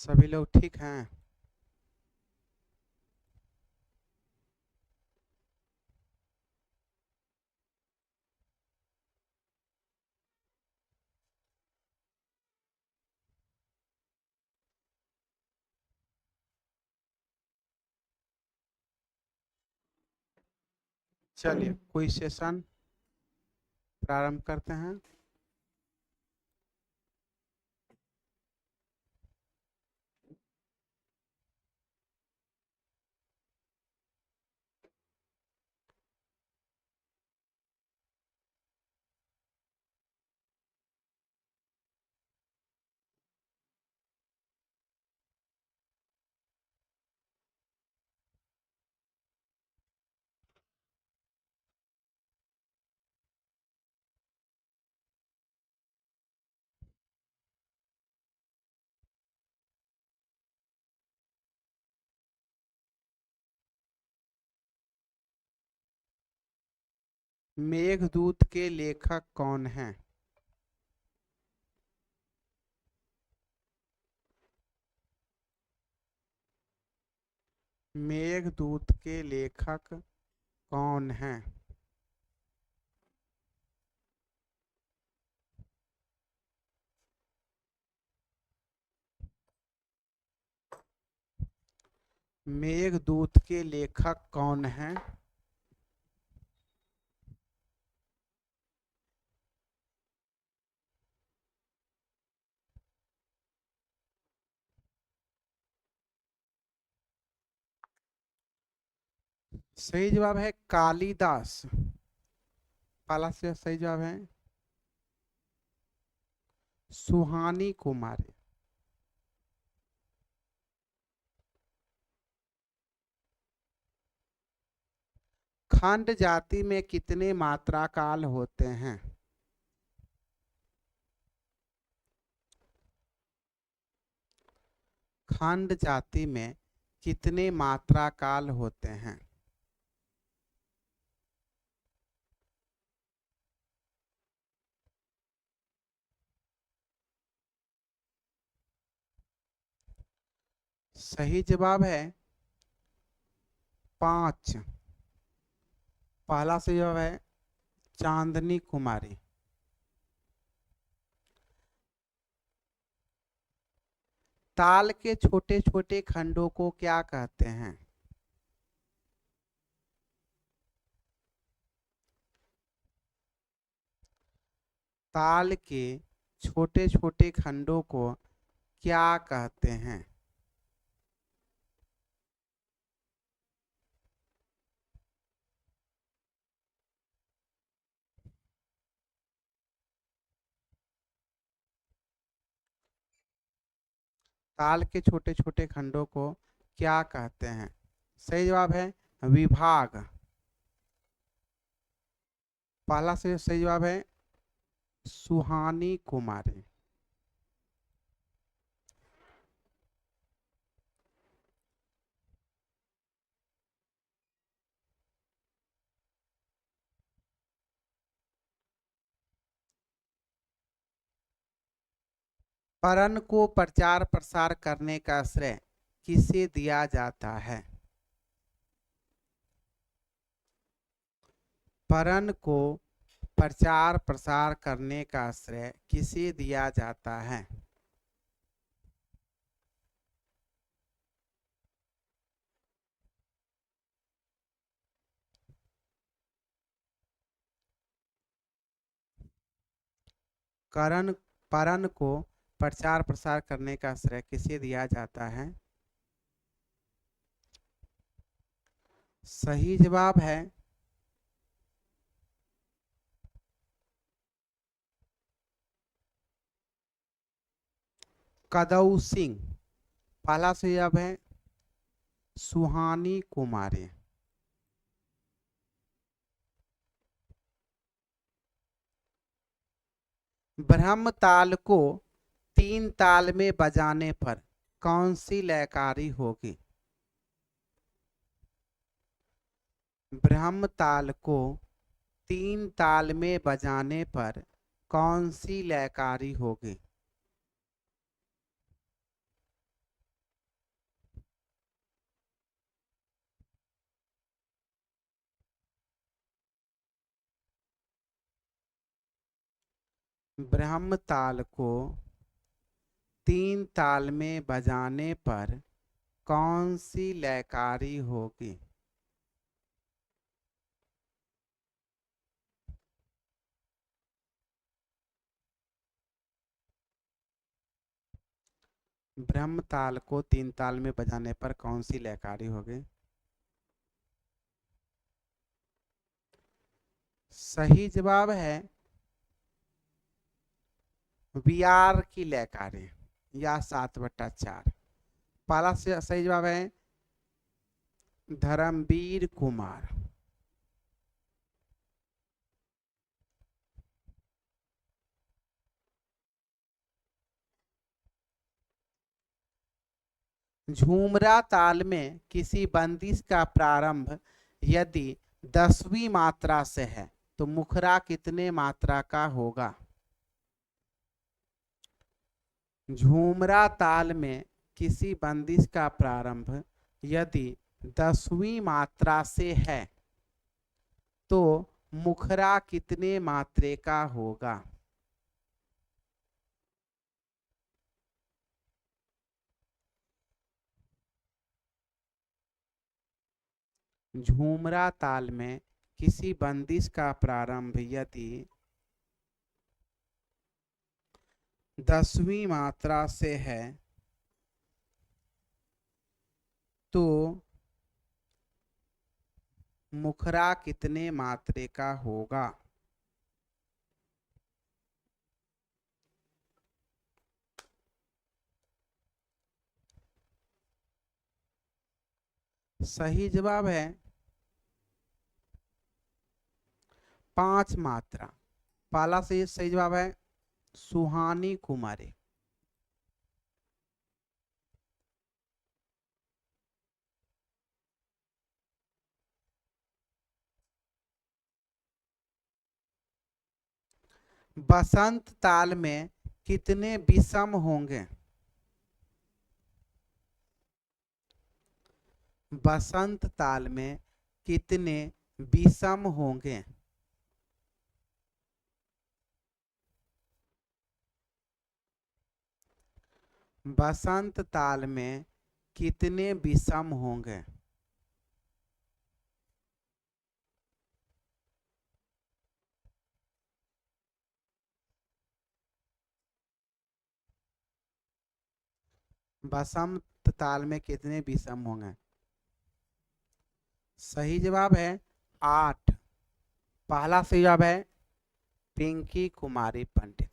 सभी लोग ठीक हैं। चलिए कोई सेशन प्रारंभ करते हैं। मेघदूत के लेखक कौन हैं? मेघदूत के लेखक कौन हैं? मेघदूत के लेखक कौन हैं? सही जवाब है कालिदास। पहला से सही जवाब है सुहानी कुमारी। खंड जाति में कितने मात्रा काल होते हैं? खंड जाति में कितने मात्रा काल होते हैं? सही जवाब है 5। पहला सही जवाब है चांदनी कुमारी। ताल के छोटे छोटे खंडों को क्या कहते हैं? ताल के छोटे छोटे खंडों को क्या कहते हैं? ताल के छोटे छोटे खंडों को क्या कहते हैं? सही जवाब है विभाग। पहला से सही जवाब है सुहानी कुमारी। परन को प्रचार प्रसार करने का श्रेय किसे दिया जाता है? परन को प्रचार प्रसार करने का श्रेय किसे दिया जाता है? करण परन को प्रचार प्रसार करने का श्रेय किसे दिया जाता है? सही जवाब है कदऊ सिंह। पहला सही जवाब है सुहानी कुमारी। ब्रह्म ताल को 3 ताल में बजाने पर कौन सी लयकारी होगी? ब्रह्म ताल को 3 ताल में बजाने पर कौन सी लयकारी होगी? ब्रह्म ताल को 3 ताल में बजाने पर कौन सी लयकारी होगी? ब्रह्म ताल को 3 ताल में बजाने पर कौन सी लयकारी होगी? सही जवाब है वियार की लयकारी या 7/4। पहला सही जवाब है धर्मवीर कुमार। झूमरा ताल में किसी बंदिश का प्रारंभ यदि 10वीं मात्रा से है तो मुखरा कितने मात्रा का होगा? झूमरा ताल में किसी बंदिश का प्रारंभ यदि 10वीं मात्रा से है तो मुखरा कितने मात्रे का होगा? झूमरा ताल में किसी बंदिश का प्रारंभ यदि 10वीं मात्रा से है तो मुखरा कितने मात्रे का होगा? सही जवाब है 5 मात्रा। पहला से सही जवाब है सुहानी कुमारी। बसंत ताल में कितने विषम होंगे? बसंत ताल में कितने विषम होंगे? बसंत ताल में कितने विषम होंगे? बसंत ताल में कितने विषम होंगे? सही जवाब है 8। पहला सही जवाब है पिंकी कुमारी पंडित।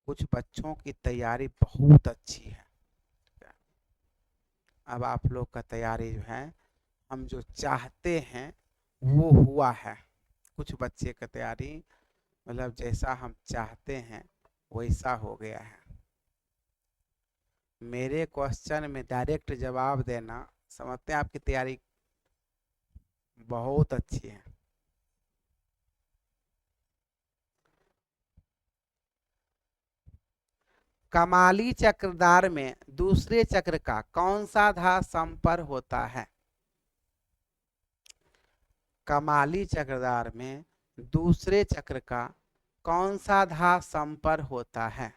कुछ बच्चों की तैयारी बहुत अच्छी है। अब आप लोग का तैयारी जो है हम जो चाहते हैं वो हुआ है। कुछ बच्चे का तैयारी मतलब जैसा हम चाहते हैं वैसा हो गया है। मेरे क्वेश्चन में डायरेक्ट जवाब देना समझते हैं आपकी तैयारी बहुत अच्छी है। कमाली चक्रधार में दूसरे चक्र का कौन सा धा संपर होता है? कमाली चक्रधार में दूसरे चक्र का कौन सा धा संपर होता है?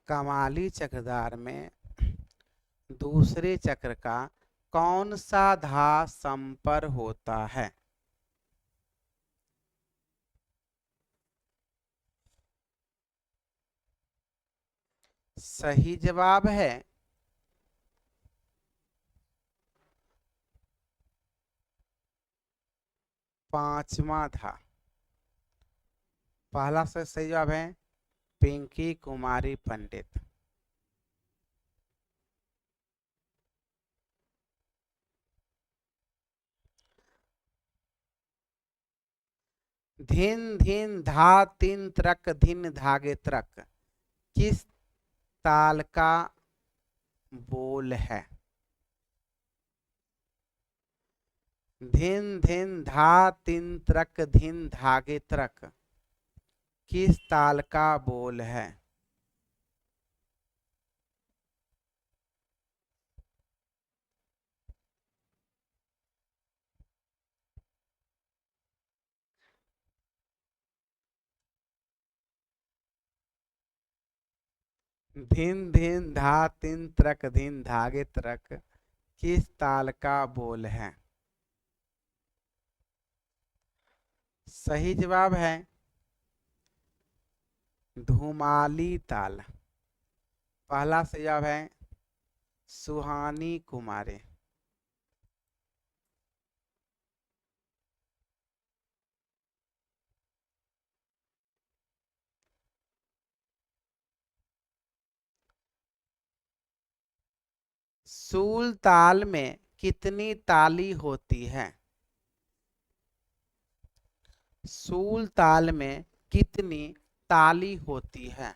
कमाली चक्रधार में दूसरे चक्र का कौन सा धा संपर होता है? सही जवाब है 5वां धा। पहला से सही जवाब है पिंकी कुमारी पंडित। धिन धिन धा तीन त्रक धिन धागे त्रक किस ताल का बोल है? धिन धिन धा तीन त्रक धिन धागे त्रक किस ताल का बोल है? धिन धिन धा तिन त्रक धिन धागे त्रक किस ताल का बोल है? सही जवाब है धुमाली ताल। पहला सही जवाब है सुहानी कुमारी। सूल ताल में कितनी ताली होती है? सूल ताल में कितनी ताली होती है?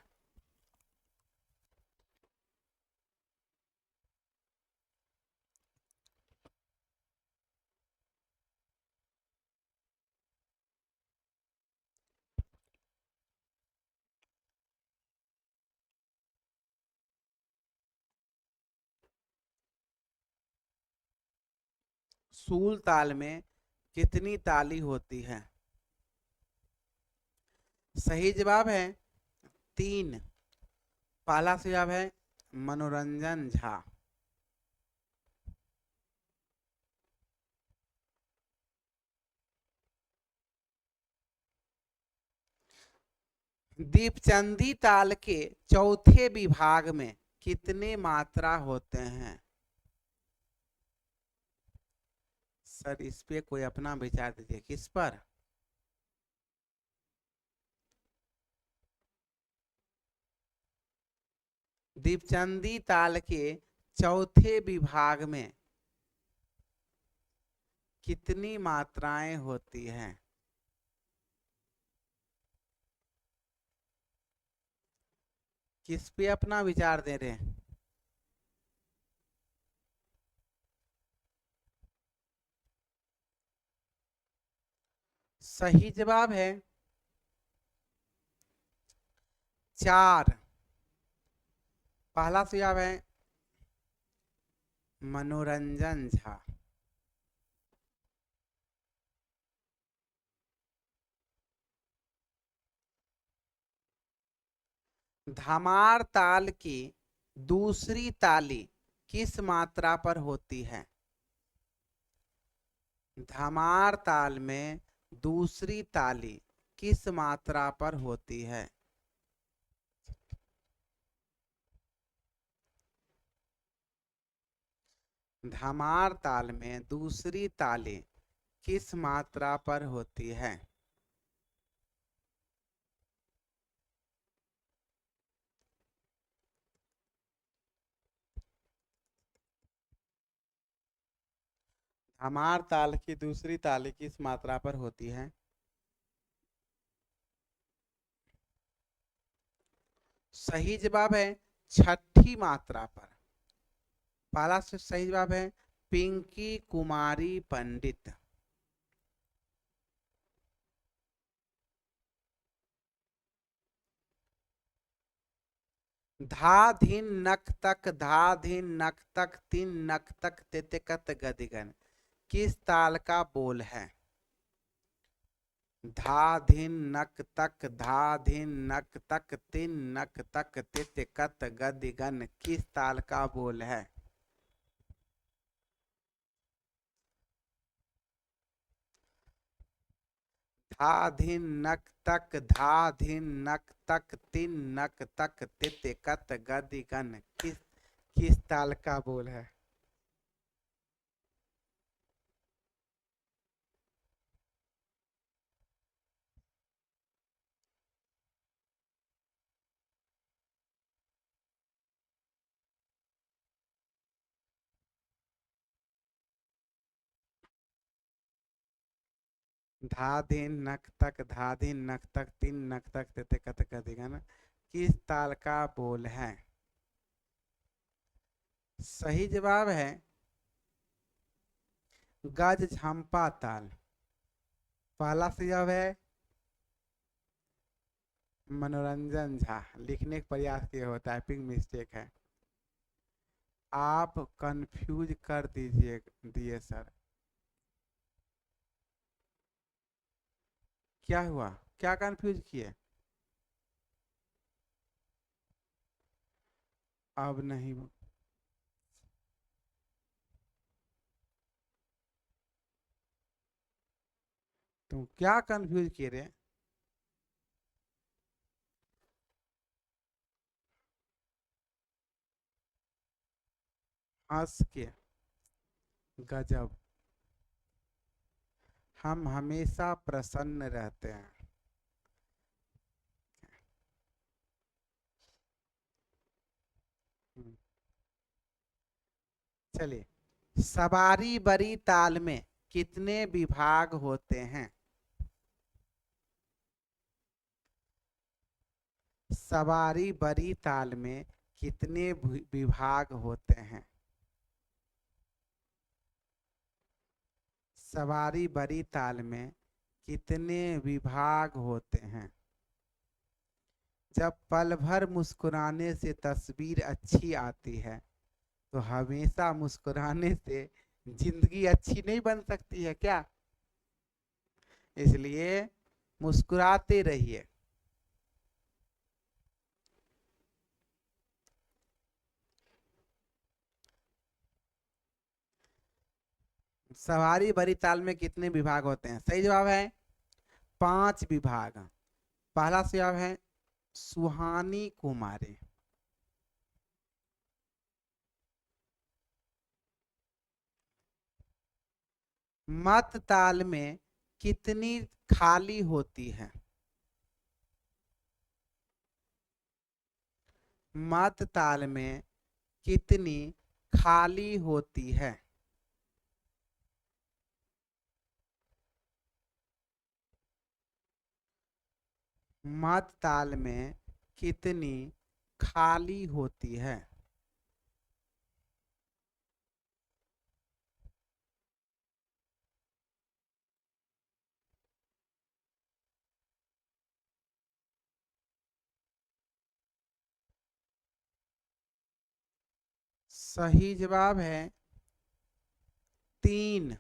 सूल ताल में कितनी ताली होती है? सही जवाब है 3। पहला सही जवाब है मनोरंजन झा। दीपचंदी ताल के चौथे विभाग में कितने मात्रा होते हैं? सर इस पे कोई अपना विचार दीजिए। किस पर? दीपचंदी ताल के चौथे विभाग में कितनी मात्राएं होती हैं? किस पे अपना विचार दे रहे हैं? सही जवाब है 4। पहला सही जवाब है मनोरंजन झा। धमार ताल की दूसरी ताली किस मात्रा पर होती है? धमार ताल में दूसरी ताली किस मात्रा पर होती है? धमार ताल में दूसरी ताली किस मात्रा पर होती है? धमार ताल की दूसरी ताली किस मात्रा पर होती है? सही जवाब है छठी मात्रा पर। पहला से सही जवाब है पिंकी कुमारी पंडित। धा धिन नक तक धा धिन नक तक तीन नक तक तेतेकत गदिगन किस ताल का बोल है? धा धिन नक तक धा धिन नक तक तीन नक तक तेतेकत गदिगन किस ताल का बोल है? धा धिन नक तक धा धिन नक तक तीन नक तक तेतेकत गदिगन किस किस ताल का बोल है? धा धिन नक तक धा धिन नक तक तीन नक तक तेतेकत गदिगन किस ताल का बोल है? सही जवाब है गज झंपा ताल। पहला सही जवाब है मनोरंजन झा। लिखने का प्रयास किया हो, टाइपिंग मिस्टेक है। आप कंफ्यूज कर दिए सर। क्या हुआ? क्या कंफ्यूज किए? अब नहीं। तुम क्या कंफ्यूज किए रे? हंस के। गजब। हम हमेशा प्रसन्न रहते हैं। हम्म, चलिए। सवारी बड़ी ताल में कितने विभाग होते हैं? सवारी बड़ी ताल में कितने विभाग होते हैं? सवारी बड़ी ताल में कितने विभाग होते हैं? जब पल भर मुस्कुराने से तस्वीर अच्छी आती है तो हमेशा मुस्कुराने से जिंदगी अच्छी नहीं बन सकती है क्या? इसलिए मुस्कुराते रहिए। सवारी भरी ताल में कितने विभाग होते हैं? सही जवाब है 5 विभाग। पहला जवाब है सुहानी कुमारी। मत ताल में कितनी खाली होती है? मत ताल में कितनी खाली होती है? मत ताल में कितनी खाली होती है? सही जवाब है 3।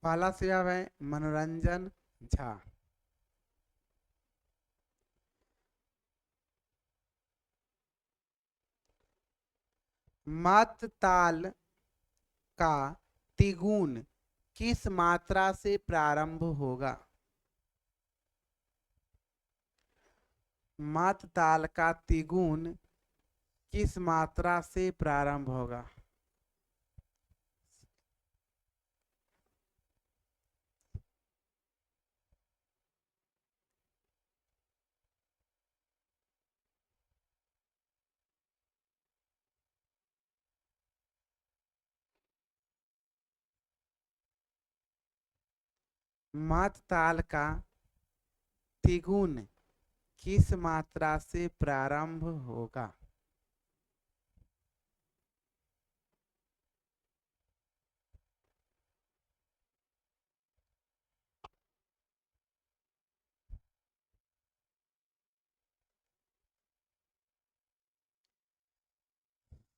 पहला जवाब है मनोरंजन झा। मत ताल का तिगुन किस मात्रा से प्रारंभ होगा? मत ताल का तिगुन किस मात्रा से प्रारंभ होगा? मत ताल का तिगुन किस मात्रा से प्रारंभ होगा?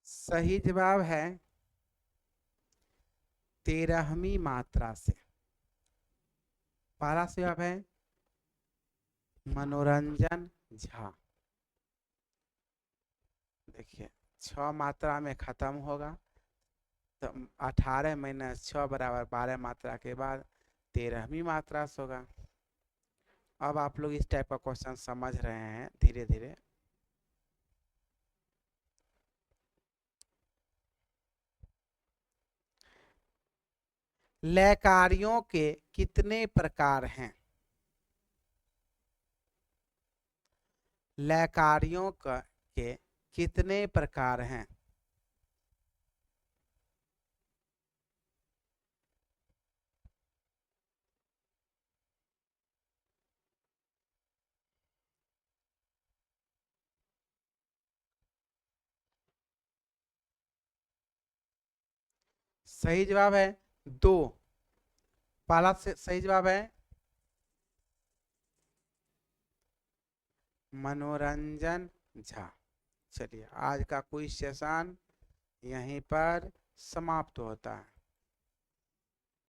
सही जवाब है 13वीं मात्रा से। पहला जवाब है मनोरंजन झा। देखिए 6 मात्रा में खत्म होगा तो 18 माइनस 6 बराबर 12 मात्रा के बाद 13वीं मात्रा से होगा। अब आप लोग इस टाइप का क्वेश्चन समझ रहे हैं धीरे धीरे। लयकारियों के कितने प्रकार हैं? लयकारियों के कितने प्रकार हैं? सही जवाब है 2। पहला से सही जवाब है मनोरंजन झा। चलिए आज का क्विज सेशन यहीं पर समाप्त होता है।